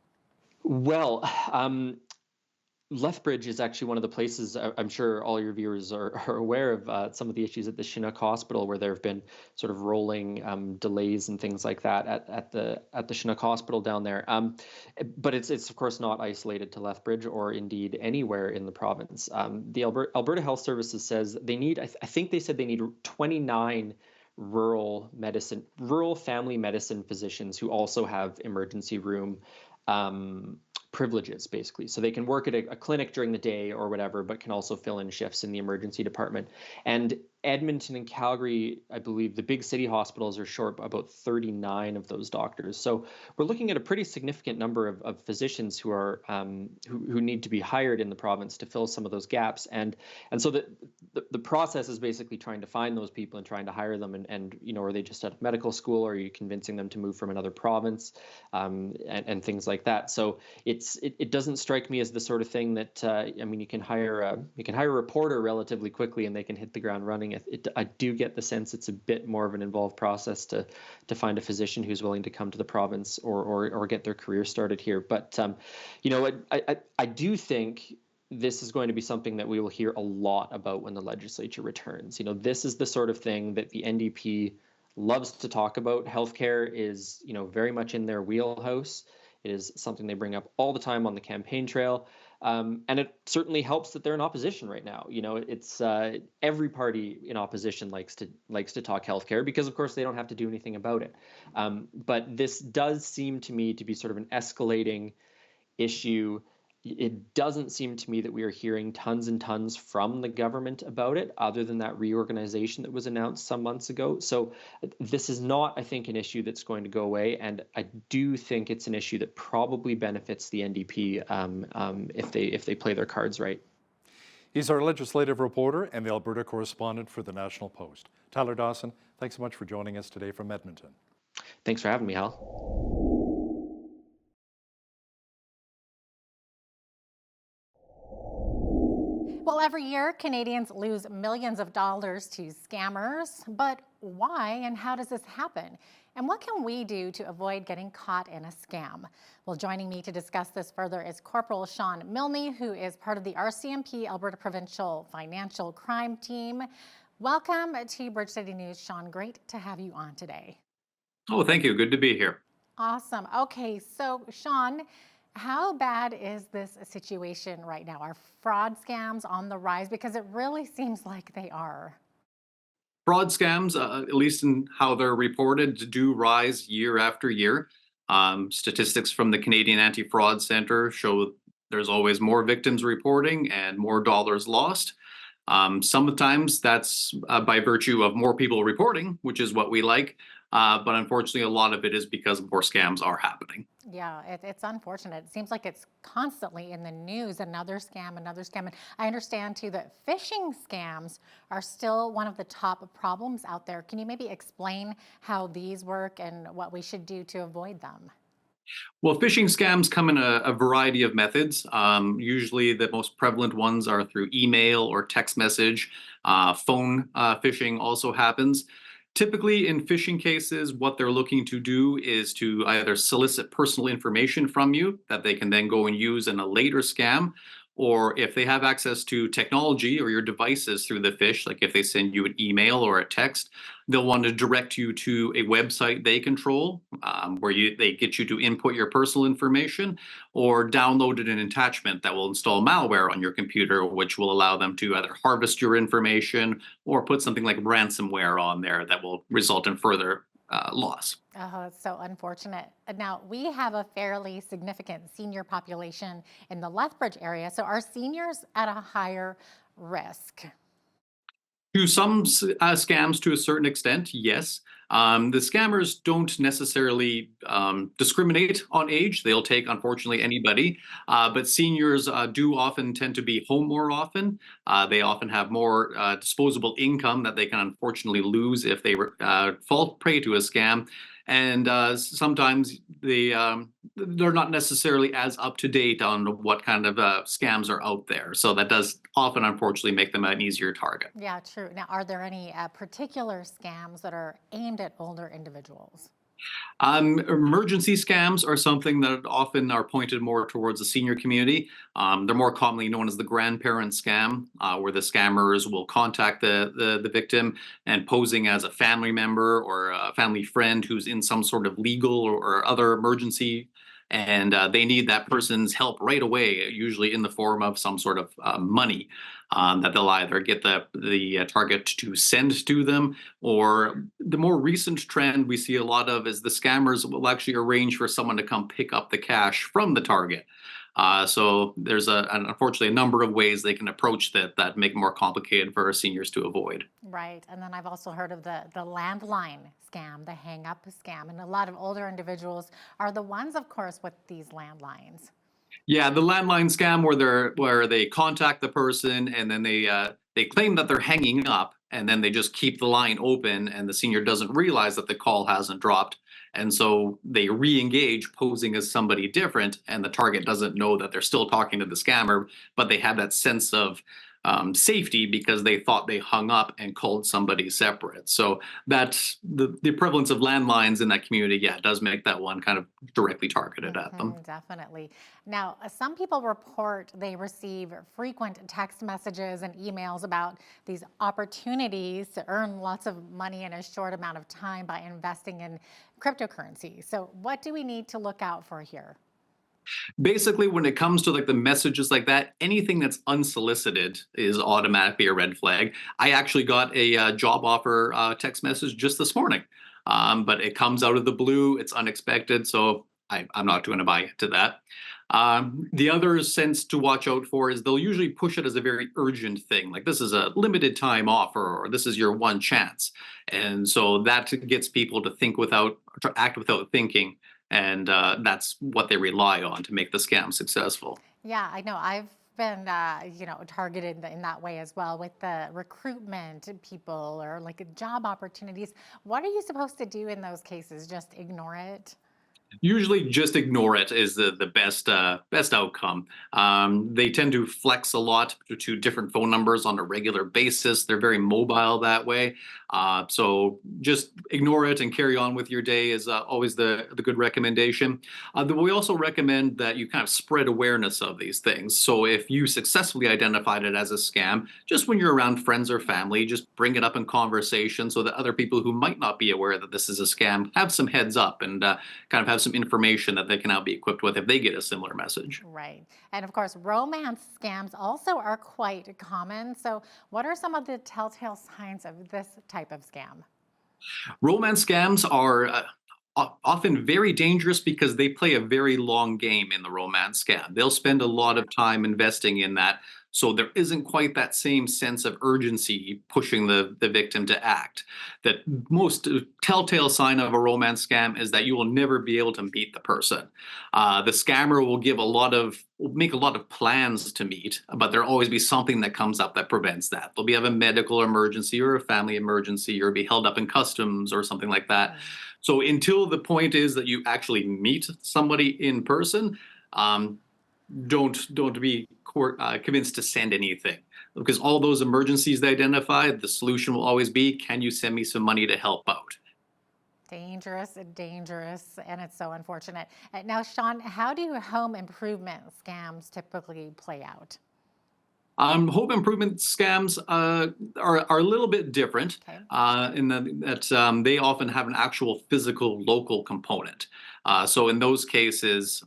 Well, Lethbridge is actually one of the places, I'm sure all your viewers are aware of some of the issues at the Chinook Hospital, where there have been sort of rolling delays and things like that at the Chinook Hospital down there. But it's of course not isolated to Lethbridge or indeed anywhere in the province. The Alberta Health Services says they need, I think they said they need 29 rural family medicine physicians who also have emergency room privileges, basically. So they can work at a clinic during the day or whatever, but can also fill in shifts in the emergency department. And Edmonton and Calgary, I believe the big city hospitals are short about 39 of those doctors. So we're looking at a pretty significant number of physicians who are who need to be hired in the province to fill some of those gaps. And so the process is basically trying to find those people and trying to hire them. And are they just out of medical school, or are you convincing them to move from another province, and things like that? So it doesn't strike me as the sort of thing that you can hire a reporter relatively quickly and they can hit the ground running. I do get the sense it's a bit more of an involved process to find a physician who's willing to come to the province or get their career started here. But I do think this is going to be something that we will hear a lot about when the legislature returns. This is the sort of thing that the NDP loves to talk about. Healthcare is, very much in their wheelhouse. It is something they bring up all the time on the campaign trail. And it certainly helps that they're in opposition right now. It's every party in opposition likes to talk healthcare because, of course, they don't have to do anything about it. But this does seem to me to be sort of an escalating issue it doesn't seem to me that we are hearing tons and tons from the government about it, other than that reorganization that was announced some months ago. So this is not, I think, an issue that's going to go away, and I do think it's an issue that probably benefits the NDP if they play their cards right. He's our legislative reporter and the Alberta correspondent for the National Post. Tyler Dawson, thanks so much for joining us today from Edmonton. Thanks for having me, Hal. Well, every year, Canadians lose millions of dollars to scammers. But why and how does this happen? And what can we do to avoid getting caught in a scam? Well, joining me to discuss this further is Corporal Sean Milne, who is part of the RCMP Alberta Provincial Financial Crime Team. Welcome to Bridge City News, Sean. Great to have you on today. Oh, thank you. Good to be here. Awesome. Okay, so Sean, how bad is this situation right now? Are fraud scams on the rise? Because it really seems like they are. Fraud scams, at least in how they're reported, do rise year after year. Statistics from the Canadian Anti-Fraud Centre show there's always more victims reporting and more dollars lost. Sometimes that's by virtue of more people reporting, which is what we like. But unfortunately, a lot of it is because more scams are happening. Yeah, it's unfortunate. It seems like it's constantly in the news, another scam, another scam. And I understand, too, that phishing scams are still one of the top problems out there. Can you maybe explain how these work and what we should do to avoid them? Well, phishing scams come in a variety of methods. Usually the most prevalent ones are through email or text message. Phone phishing also happens. Typically, in phishing cases, what they're looking to do is to either solicit personal information from you that they can then go and use in a later scam, or if they have access to technology or your devices through the phish, like if they send you an email or a text, they'll want to direct you to a website they control, where they get you to input your personal information or download an attachment that will install malware on your computer, which will allow them to either harvest your information or put something like ransomware on there that will result in further loss. Oh, it's so unfortunate. Now, we have a fairly significant senior population in the Lethbridge area. So are seniors at a higher risk? To some scams, to a certain extent, yes. The scammers don't necessarily discriminate on age. They'll take, unfortunately, anybody. But seniors do often tend to be home more often. They often have more disposable income that they can unfortunately lose if they fall prey to a scam. And sometimes they're not necessarily as up to date on what kind of scams are out there. So that does often, unfortunately, make them an easier target. Yeah, true. Now, are there any particular scams that are aimed at older individuals? Emergency scams are something that often are pointed more towards the senior community. They're more commonly known as the grandparent scam, where the scammers will contact the victim and posing as a family member or a family friend who's in some sort of legal or other emergency. And they need that person's help right away, usually in the form of some sort of money that they'll either get the target to send to them, or the more recent trend we see a lot of is the scammers will actually arrange for someone to come pick up the cash from the target. So there's unfortunately a number of ways they can approach that make it more complicated for our seniors to avoid. Right. And then I've also heard of the landline scam, the hang up scam. And a lot of older individuals are the ones, of course, with these landlines. Yeah, the landline scam where they contact the person and then they claim that they're hanging up and then they just keep the line open and the senior doesn't realize that the call hasn't dropped. And so they re-engage posing as somebody different and the target doesn't know that they're still talking to the scammer, but they have that sense of safety because they thought they hung up and called somebody separate. So that's the prevalence of landlines in that community, yeah, does make that one kind of directly targeted at them. Definitely. Now, some people report they receive frequent text messages and emails about these opportunities to earn lots of money in a short amount of time by investing in cryptocurrency. So what do we need to look out for here? Basically, when it comes to like the messages like that, anything that's unsolicited is automatically a red flag. I actually got a job offer text message just this morning, but it comes out of the blue. It's unexpected. So I'm not going to buy into that. The other sense to watch out for is they'll usually push it as a very urgent thing, like this is a limited time offer or this is your one chance. And so that gets people to act without thinking. And that's what they rely on to make the scam successful. Yeah, I know. I've been, targeted in that way as well with the recruitment people or like job opportunities. What are you supposed to do in those cases? Just ignore it? Usually just ignore it is the best outcome. They tend to flex a lot to different phone numbers on a regular basis. They're very mobile that way. So just ignore it and carry on with your day is always the good recommendation. We also recommend that you kind of spread awareness of these things. So if you successfully identified it as a scam, just when you're around friends or family, just bring it up in conversation so that other people who might not be aware that this is a scam have some heads up and kind of have some information that they can now be equipped with if they get a similar message. Right. And of course, romance scams also are quite common. So what are some of the telltale signs of this type of scam? Romance scams are often very dangerous because they play a very long game in the romance scam. They'll spend a lot of time investing in that. So there isn't quite that same sense of urgency pushing the victim to act. That most telltale sign of a romance scam is that you will never be able to meet the person. The scammer will make a lot of plans to meet, but there'll always be something that comes up that prevents that. There'll be a medical emergency or a family emergency or be held up in customs or something like that. So until the point is that you actually meet somebody in person, don't be convinced to send anything, because all those emergencies they identified, the solution will always be, can you send me some money to help out? Dangerous, and it's so unfortunate. Now, Sean, how do home improvement scams typically play out? Home improvement scams are a little bit different in that they often have an actual physical local component. So in those cases,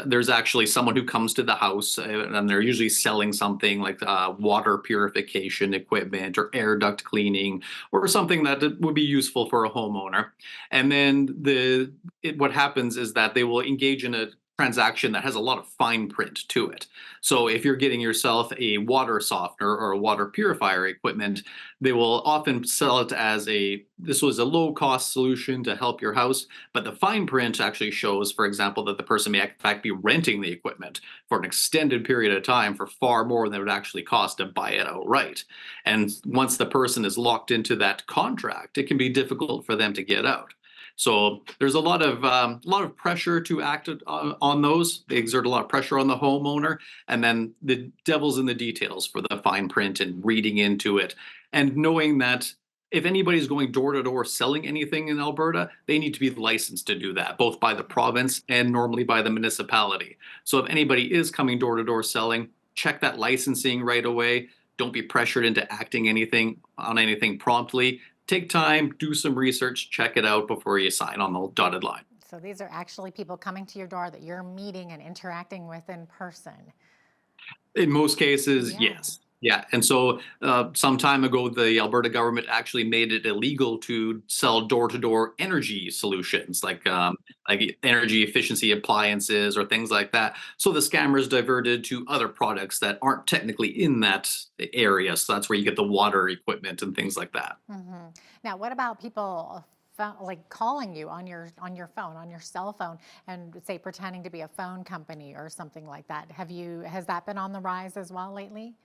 there's actually someone who comes to the house and they're usually selling something like water purification equipment or air duct cleaning or something that would be useful for a homeowner. And then what happens is that they will engage in a transaction that has a lot of fine print to it. So if you're getting yourself a water softener or a water purifier equipment, they will often sell it as this was a low cost solution to help your house. But the fine print actually shows, for example, that the person may in fact be renting the equipment for an extended period of time for far more than it would actually cost to buy it outright. And once the person is locked into that contract, it can be difficult for them to get out. So there's a lot of pressure to act on those. They exert a lot of pressure on the homeowner, and then the devil's in the details for the fine print and reading into it and knowing that if anybody's going door to door selling anything in Alberta, they need to be licensed to do that, both by the province and normally by the municipality. So if anybody is coming door to door selling, check that licensing right away. Don't be pressured into acting on anything promptly. Take time, do some research, check it out before you sign on the dotted line. So these are actually people coming to your door that you're meeting and interacting with in person. In most cases, yes. Yeah, and so some time ago, the Alberta government actually made it illegal to sell door-to-door energy solutions, like energy efficiency appliances or things like that. So the scammers diverted to other products that aren't technically in that area. So that's where you get the water equipment and things like that. Mm-hmm. Now, what about people like calling you on your phone, on your cell phone, and say pretending to be a phone company or something like that? Has that been on the rise as well lately?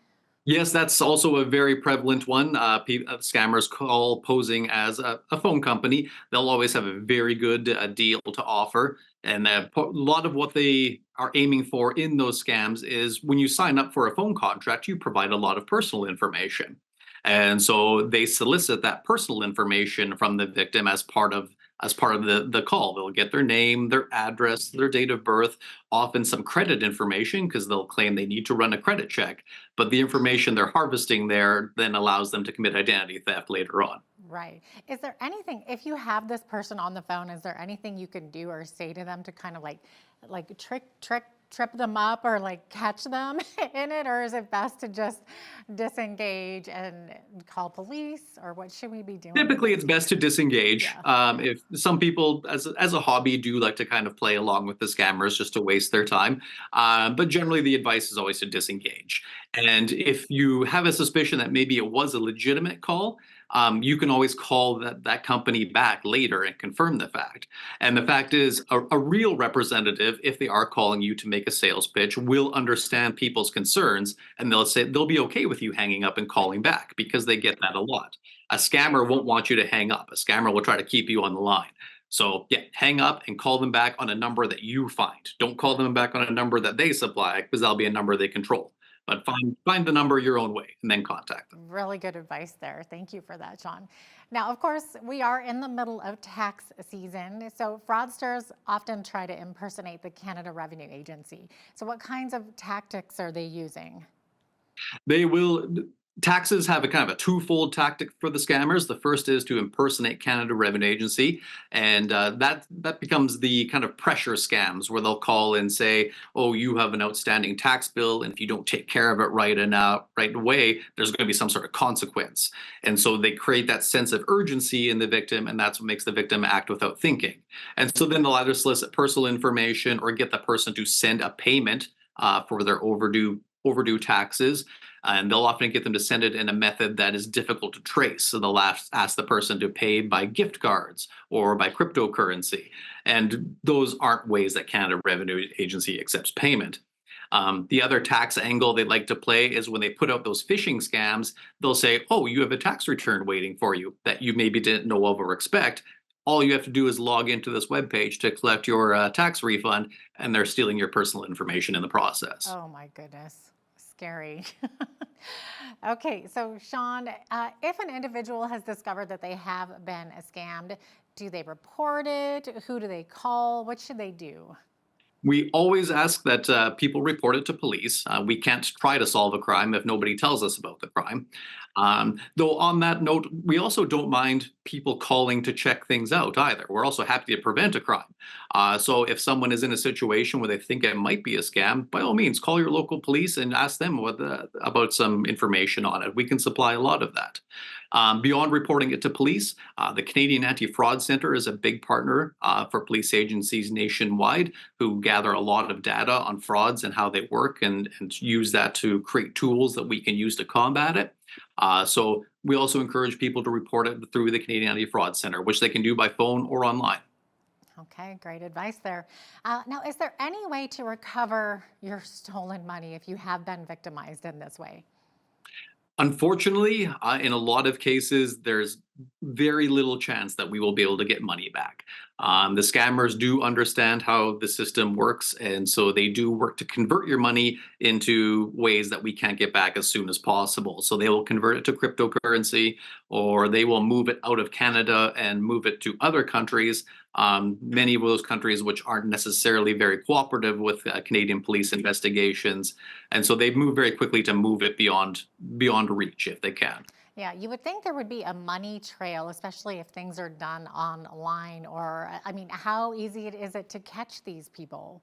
Yes, that's also a very prevalent one. Scammers call posing as a phone company. They'll always have a very good deal to offer. And a lot of what they are aiming for in those scams is when you sign up for a phone contract, you provide a lot of personal information. And so they solicit that personal information from the victim as part of the call. They'll get their name, their address, their date of birth, often some credit information because they'll claim they need to run a credit check. But the information they're harvesting there then allows them to commit identity theft later on. Right. Is there anything, if you have this person on the phone, is there anything you can do or say to them to kind of like trick trip them up or like catch them in it, or is it best to just disengage and call police, or what should we be doing? Typically, it's best to disengage. Yeah. If some people, as a hobby, do like to kind of play along with the scammers just to waste their time, but generally the advice is always to disengage. And if you have a suspicion that maybe it was a legitimate call, you can always call that company back later and confirm the fact. And the fact is, a real representative, if they are calling you to make a sales pitch, will understand people's concerns, and they'll be okay with you hanging up and calling back because they get that a lot. A scammer won't want you to hang up. A scammer will try to keep you on the line. So yeah, hang up and call them back on a number that you find. Don't call them back on a number that they supply, because that'll be a number they control. But find the number your own way and then contact them. Really good advice there. Thank you for that, Sean. Now, of course, we are in the middle of tax season, so fraudsters often try to impersonate the Canada Revenue Agency. So what kinds of tactics are they using? They will. Taxes have a kind of a twofold tactic for the scammers. The first is to impersonate Canada Revenue Agency, and that becomes the kind of pressure scams where they'll call and say, "Oh, you have an outstanding tax bill, and if you don't take care of it right away, there's going to be some sort of consequence." And so they create that sense of urgency in the victim, and that's what makes the victim act without thinking. And so then they'll either solicit personal information or get the person to send a payment for their overdue taxes. And they'll often get them to send it in a method that is difficult to trace. So they'll ask the person to pay by gift cards or by cryptocurrency. And those aren't ways that Canada Revenue Agency accepts payment. The other tax angle they like to play is when they put out those phishing scams, they'll say, "Oh, you have a tax return waiting for you that you maybe didn't know of or expect. All you have to do is log into this webpage to collect your tax refund," and they're stealing your personal information in the process. Oh my goodness, scary. Okay, so Sean, if an individual has discovered that they have been scammed, do they report it? Who do they call? What should they do? We always ask that people report it to police. We can't try to solve a crime if nobody tells us about the crime. Though on that note, we also don't mind people calling to check things out either. We're also happy to prevent a crime. So if someone is in a situation where they think it might be a scam, by all means, call your local police and ask them about some information on it. We can supply a lot of that. Beyond reporting it to police, the Canadian Anti-Fraud Centre is a big partner for police agencies nationwide who gather a lot of data on frauds and how they work, and use that to create tools that we can use to combat it. So we also encourage people to report it through the Canadian Anti-Fraud Centre, which they can do by phone or online. Okay, great advice there. Now, is there any way to recover your stolen money if you have been victimized in this way? Unfortunately, in a lot of cases, there's very little chance that we will be able to get money back. The scammers do understand how the system works, and so they do work to convert your money into ways that we can't get back as soon as possible. So they will convert it to cryptocurrency, or they will move it out of Canada and move it to other countries. Many of those countries which aren't necessarily very cooperative with Canadian police investigations. And so they move very quickly to move it beyond reach if they can. Yeah, you would think there would be a money trail, especially if things are done online, or, I mean, how easy is it to catch these people?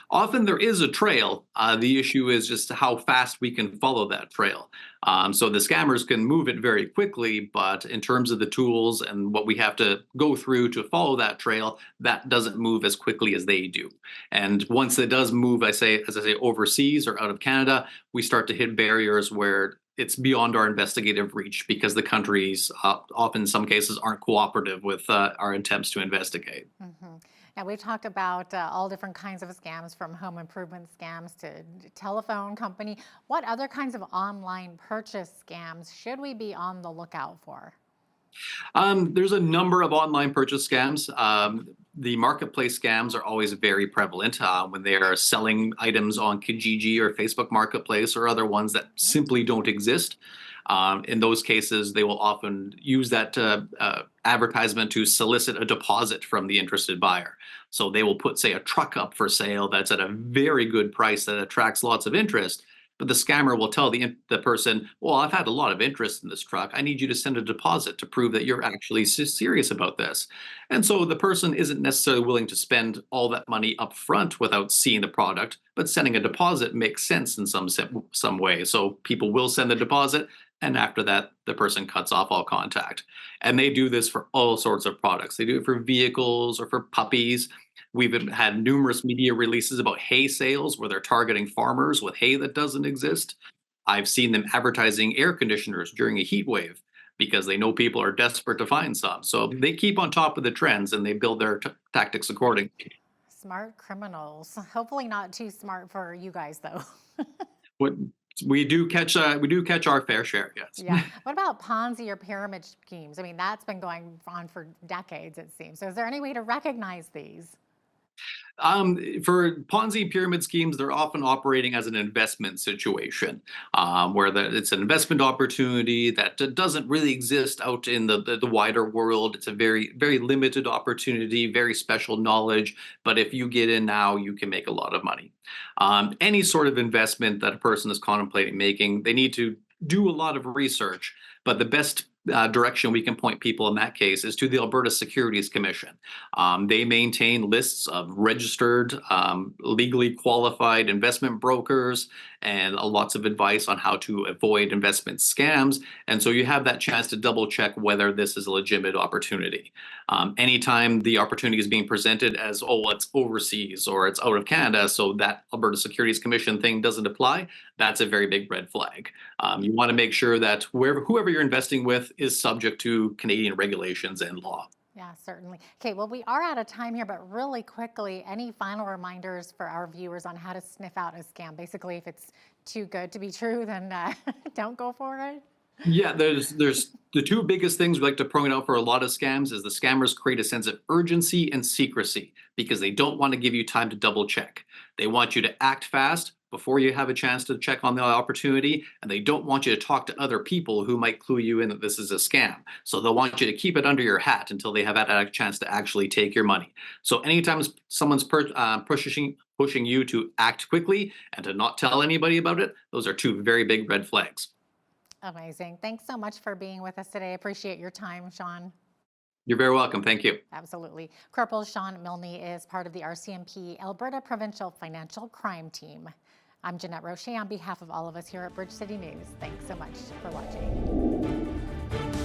Often there is a trail. The issue is just how fast we can follow that trail. So the scammers can move it very quickly, but in terms of the tools and what we have to go through to follow that trail, that doesn't move as quickly as they do. And once it does move, as I say, overseas or out of Canada, we start to hit barriers where it's beyond our investigative reach because the countries, often in some cases, aren't cooperative with our attempts to investigate. Mm-hmm. Now, we've talked about all different kinds of scams, from home improvement scams to telephone company. What other kinds of online purchase scams should we be on the lookout for? There's a number of online purchase scams. The marketplace scams are always very prevalent when they are selling items on Kijiji or Facebook Marketplace or other ones that simply don't exist. In those cases, they will often use that advertisement to solicit a deposit from the interested buyer. So they will put, say, a truck up for sale that's at a very good price that attracts lots of interest. But the scammer will tell the person, well, I've had a lot of interest in this truck. I need you to send a deposit to prove that you're actually serious about this. And so the person isn't necessarily willing to spend all that money up front without seeing the product, but sending a deposit makes sense in some way. So people will send the deposit, and after that, the person cuts off all contact. And they do this for all sorts of products. They do it for vehicles or for puppies. We've had numerous media releases about hay sales where they're targeting farmers with hay that doesn't exist. I've seen them advertising air conditioners during a heat wave because they know people are desperate to find some. So they keep on top of the trends and they build their tactics accordingly. Smart criminals. Hopefully not too smart for you guys, though. We do catch our fair share, yes. Yeah. What about Ponzi or pyramid schemes? I mean, that's been going on for decades, it seems. So is there any way to recognize these? For Ponzi pyramid schemes, they're often operating as an investment situation, where it's an investment opportunity that doesn't really exist out in the wider world. It's a very, very limited opportunity, very special knowledge. But if you get in now, you can make a lot of money. Any sort of investment that a person is contemplating making, they need to do a lot of research. But the best direction we can point people in that case is to the Alberta Securities Commission. They maintain lists of registered, legally qualified investment brokers and lots of advice on how to avoid investment scams. And so you have that chance to double check whether this is a legitimate opportunity. Anytime the opportunity is being presented as, oh, it's overseas or it's out of Canada, so that Alberta Securities Commission thing doesn't apply, that's a very big red flag. You want to make sure that whoever you're investing with is subject to Canadian regulations and law. Yeah, certainly. Okay, well, we are out of time here, but really quickly, any final reminders for our viewers on how to sniff out a scam? Basically, if it's too good to be true, then don't go for it. Yeah, there's the two biggest things we like to point out for a lot of scams is the scammers create a sense of urgency and secrecy because they don't want to give you time to double check. They want you to act fast before you have a chance to check on the opportunity, and they don't want you to talk to other people who might clue you in that this is a scam. So they'll want you to keep it under your hat until they have had a chance to actually take your money. So anytime someone's pushing you to act quickly and to not tell anybody about it, those are two very big red flags. Amazing. Thanks so much for being with us today. Appreciate your time, Sean. You're very welcome. Thank you. Absolutely. Corporal Sean Milne is part of the RCMP Alberta Provincial Financial Crime Team. I'm Jeanette Roche on behalf of all of us here at Bridge City News. Thanks so much for watching.